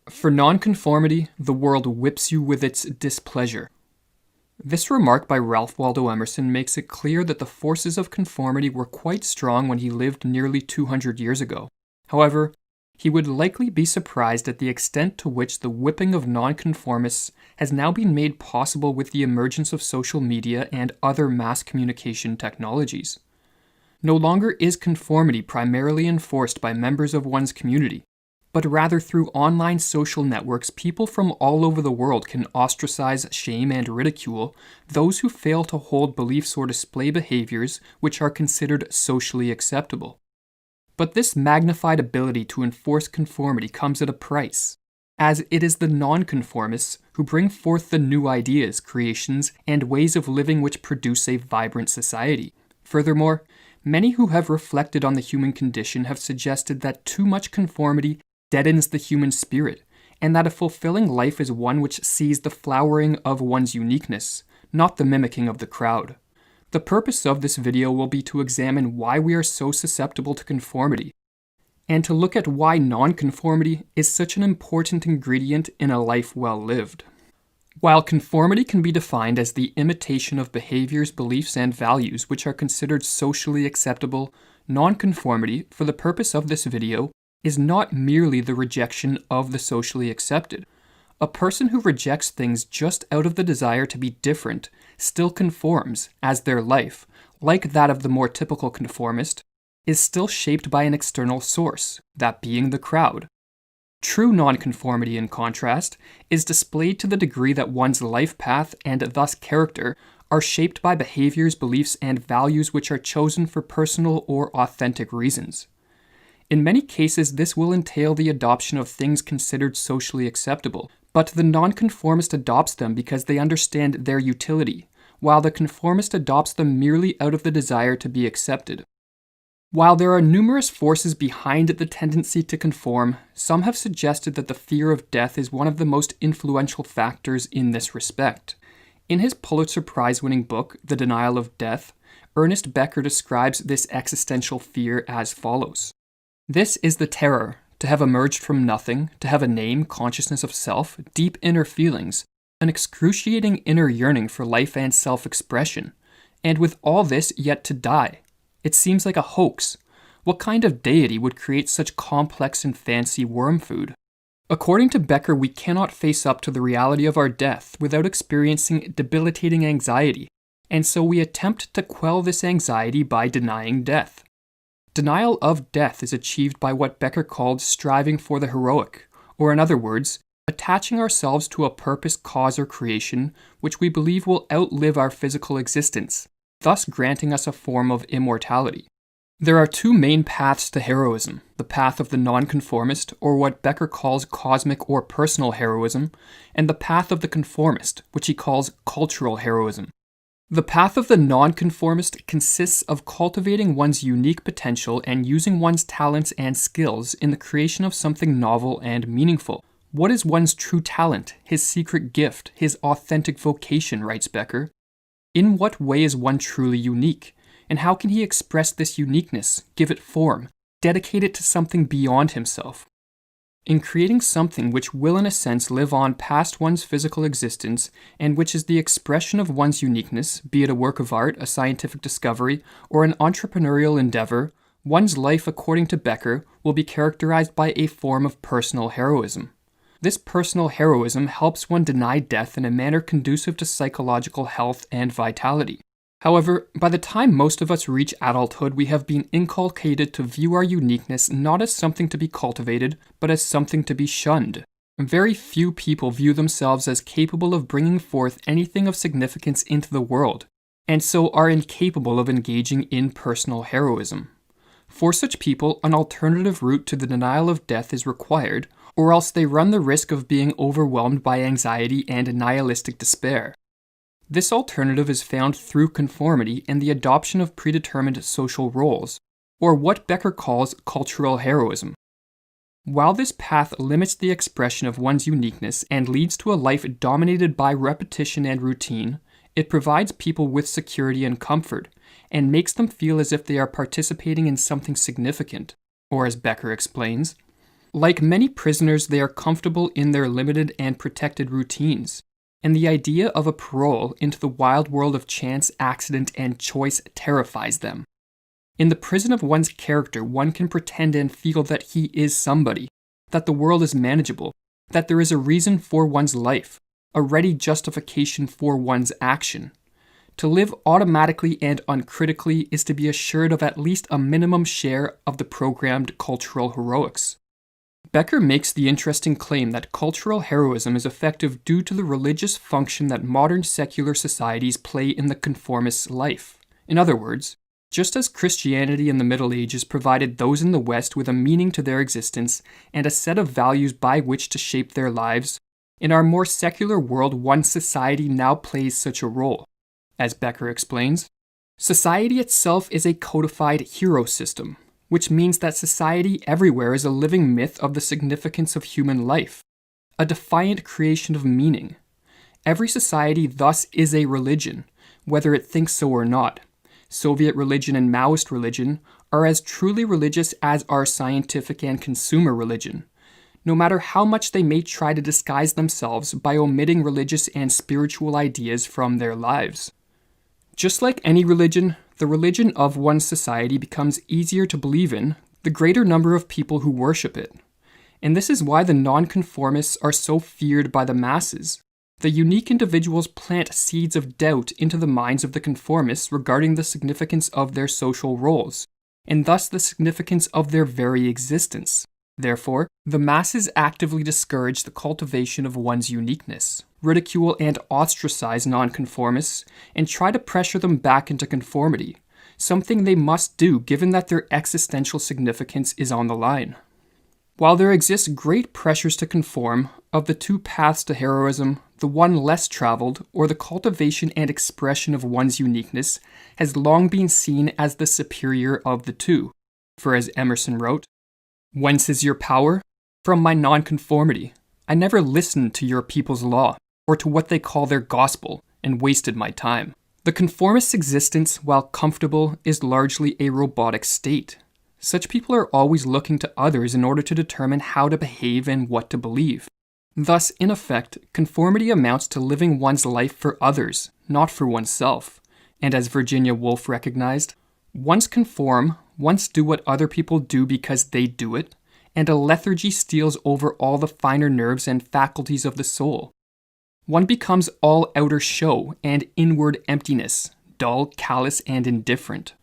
For nonconformity, the world whips you with its displeasure. This remark by Ralph Waldo Emerson makes it clear that the forces of conformity were quite strong when he lived nearly 200 years ago. However, he would likely be surprised at the extent to which the whipping of nonconformists has now been made possible with the emergence of social media and other mass communication technologies. No longer is conformity primarily enforced by members of one's community, but rather through online social networks, people from all over the world can ostracize, shame, and ridicule those who fail to hold beliefs or display behaviors which are considered socially acceptable. But this magnified ability to enforce conformity comes at a price, as it is the nonconformists who bring forth the new ideas, creations, and ways of living which produce a vibrant society. Furthermore, many who have reflected on the human condition have suggested that too much conformity deadens the human spirit, and that a fulfilling life is one which sees the flowering of one's uniqueness, not the mimicking of the crowd. The purpose of this video will be to examine why we are so susceptible to conformity, and to look at why nonconformity is such an important ingredient in a life well lived. While conformity can be defined as the imitation of behaviors, beliefs, and values which are considered socially acceptable, nonconformity, for the purpose of this video, is not merely the rejection of the socially accepted. A person who rejects things just out of the desire to be different still conforms, as their life, like that of the more typical conformist, is still shaped by an external source, that being the crowd. True nonconformity, in contrast, is displayed to the degree that one's life path and thus character are shaped by behaviors, beliefs, and values which are chosen for personal or authentic reasons. In many cases, this will entail the adoption of things considered socially acceptable, but the nonconformist adopts them because they understand their utility, while the conformist adopts them merely out of the desire to be accepted. While there are numerous forces behind the tendency to conform, some have suggested that the fear of death is one of the most influential factors in this respect. In his Pulitzer Prize-winning book, The Denial of Death, Ernest Becker describes this existential fear as follows. This is the terror, to have emerged from nothing, to have a name, consciousness of self, deep inner feelings, an excruciating inner yearning for life and self-expression, and with all this yet to die. It seems like a hoax. What kind of deity would create such complex and fancy worm food? According to Becker, we cannot face up to the reality of our death without experiencing debilitating anxiety, and so we attempt to quell this anxiety by denying death. Denial of death is achieved by what Becker called striving for the heroic, or in other words, attaching ourselves to a purpose, cause, or creation which we believe will outlive our physical existence, thus granting us a form of immortality. There are two main paths to heroism, the path of the nonconformist, or what Becker calls cosmic or personal heroism, and the path of the conformist, which he calls cultural heroism. The path of the nonconformist consists of cultivating one's unique potential and using one's talents and skills in the creation of something novel and meaningful. What is one's true talent, his secret gift, his authentic vocation, writes Becker? In what way is one truly unique? And how can he express this uniqueness, give it form, dedicate it to something beyond himself? In creating something which will in a sense live on past one's physical existence and which is the expression of one's uniqueness, be it a work of art, a scientific discovery, or an entrepreneurial endeavor, one's life, according to Becker, will be characterized by a form of personal heroism. This personal heroism helps one deny death in a manner conducive to psychological health and vitality. However, by the time most of us reach adulthood, we have been inculcated to view our uniqueness not as something to be cultivated, but as something to be shunned. Very few people view themselves as capable of bringing forth anything of significance into the world, and so are incapable of engaging in personal heroism. For such people, an alternative route to the denial of death is required, or else they run the risk of being overwhelmed by anxiety and nihilistic despair. This alternative is found through conformity and the adoption of predetermined social roles, or what Becker calls cultural heroism. While this path limits the expression of one's uniqueness and leads to a life dominated by repetition and routine, it provides people with security and comfort, and makes them feel as if they are participating in something significant, or as Becker explains, Like many prisoners, they are comfortable in their limited and protected routines, and the idea of a parole into the wild world of chance, accident, and choice terrifies them. In the prison of one's character, one can pretend and feel that he is somebody, that the world is manageable, that there is a reason for one's life, a ready justification for one's action. To live automatically and uncritically is to be assured of at least a minimum share of the programmed cultural heroics. Becker makes the interesting claim that cultural heroism is effective due to the religious function that modern secular societies play in the conformist's life. In other words, just as Christianity in the Middle Ages provided those in the West with a meaning to their existence and a set of values by which to shape their lives, in our more secular world, one society now plays such a role. As Becker explains, society itself is a codified hero system, which means that society everywhere is a living myth of the significance of human life, a defiant creation of meaning. Every society thus is a religion, whether it thinks so or not. Soviet religion and Maoist religion are as truly religious as are scientific and consumer religion, no matter how much they may try to disguise themselves by omitting religious and spiritual ideas from their lives. Just like any religion, the religion of one society becomes easier to believe in the greater number of people who worship it. And this is why the nonconformists are so feared by the masses. The unique individuals plant seeds of doubt into the minds of the conformists regarding the significance of their social roles, and thus the significance of their very existence. Therefore, the masses actively discourage the cultivation of one's uniqueness, ridicule and ostracize nonconformists, and try to pressure them back into conformity, something they must do given that their existential significance is on the line. While there exists great pressures to conform, of the two paths to heroism, the one less traveled, or the cultivation and expression of one's uniqueness, has long been seen as the superior of the two. For as Emerson wrote, "Whence is your power? From my nonconformity. I never listened to your people's law, or to what they call their gospel, and wasted my time." The conformist's existence, while comfortable, is largely a robotic state. Such people are always looking to others in order to determine how to behave and what to believe. Thus, in effect, conformity amounts to living one's life for others, not for oneself. And as Virginia Woolf recognized, once conform, once do what other people do because they do it, and a lethargy steals over all the finer nerves and faculties of the soul. One becomes all outer show and inward emptiness, dull, callous, and indifferent.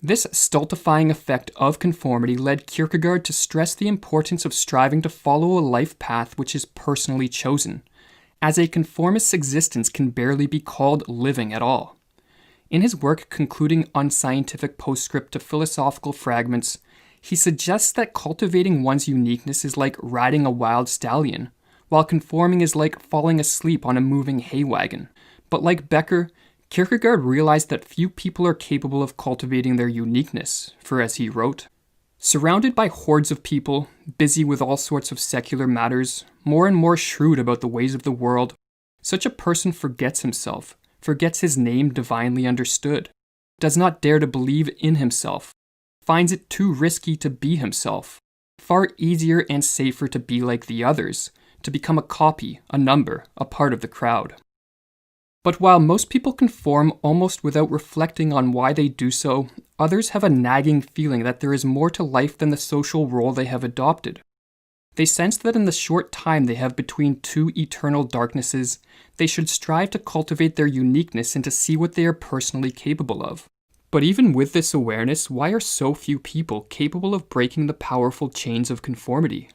This stultifying effect of conformity led Kierkegaard to stress the importance of striving to follow a life path which is personally chosen, as a conformist's existence can barely be called living at all. In his work Concluding Unscientific Postscript to Philosophical Fragments, he suggests that cultivating one's uniqueness is like riding a wild stallion, while conforming is like falling asleep on a moving hay wagon. But like Becker, Kierkegaard realized that few people are capable of cultivating their uniqueness, for as he wrote, "Surrounded by hordes of people, busy with all sorts of secular matters, more and more shrewd about the ways of the world, such a person forgets himself, forgets his name divinely understood, does not dare to believe in himself, finds it too risky to be himself, far easier and safer to be like the others, to become a copy, a number, a part of the crowd." But while most people conform almost without reflecting on why they do so, others have a nagging feeling that there is more to life than the social role they have adopted. They sense that in the short time they have between two eternal darknesses, they should strive to cultivate their uniqueness and to see what they are personally capable of. But even with this awareness, why are so few people capable of breaking the powerful chains of conformity?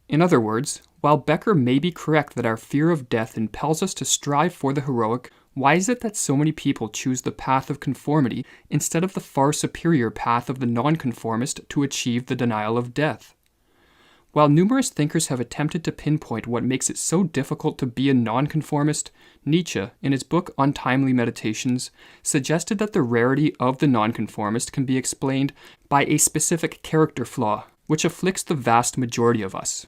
In other words, while Becker may be correct that our fear of death impels us to strive for the heroic, why is it that so many people choose the path of conformity instead of the far superior path of the nonconformist to achieve the denial of death? While numerous thinkers have attempted to pinpoint what makes it so difficult to be a nonconformist, Nietzsche, in his book Untimely Meditations, suggested that the rarity of the nonconformist can be explained by a specific character flaw, which afflicts the vast majority of us.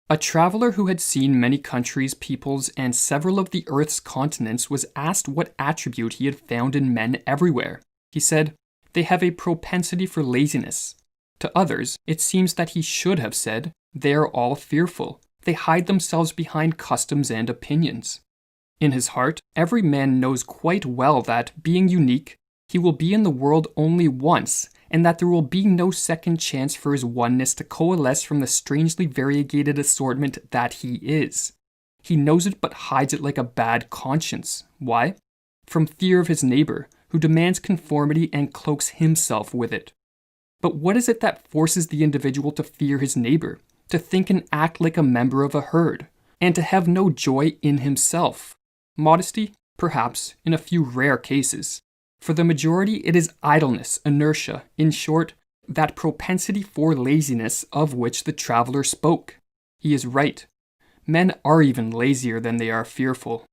A traveler who had seen many countries, peoples, and several of the Earth's continents was asked what attribute he had found in men everywhere. He said, "They have a propensity for laziness." To others, it seems that he should have said, They are all fearful. They hide themselves behind customs and opinions. In his heart, every man knows quite well that, being unique, he will be in the world only once, and that there will be no second chance for his oneness to coalesce from the strangely variegated assortment that he is. He knows it but hides it like a bad conscience. Why? From fear of his neighbor, who demands conformity and cloaks himself with it. But what is it that forces the individual to fear his neighbor, to think and act like a member of a herd, and to have no joy in himself? Modesty? Perhaps, in a few rare cases. For the majority, it is idleness, inertia, in short, that propensity for laziness of which the traveler spoke. He is right. Men are even lazier than they are fearful.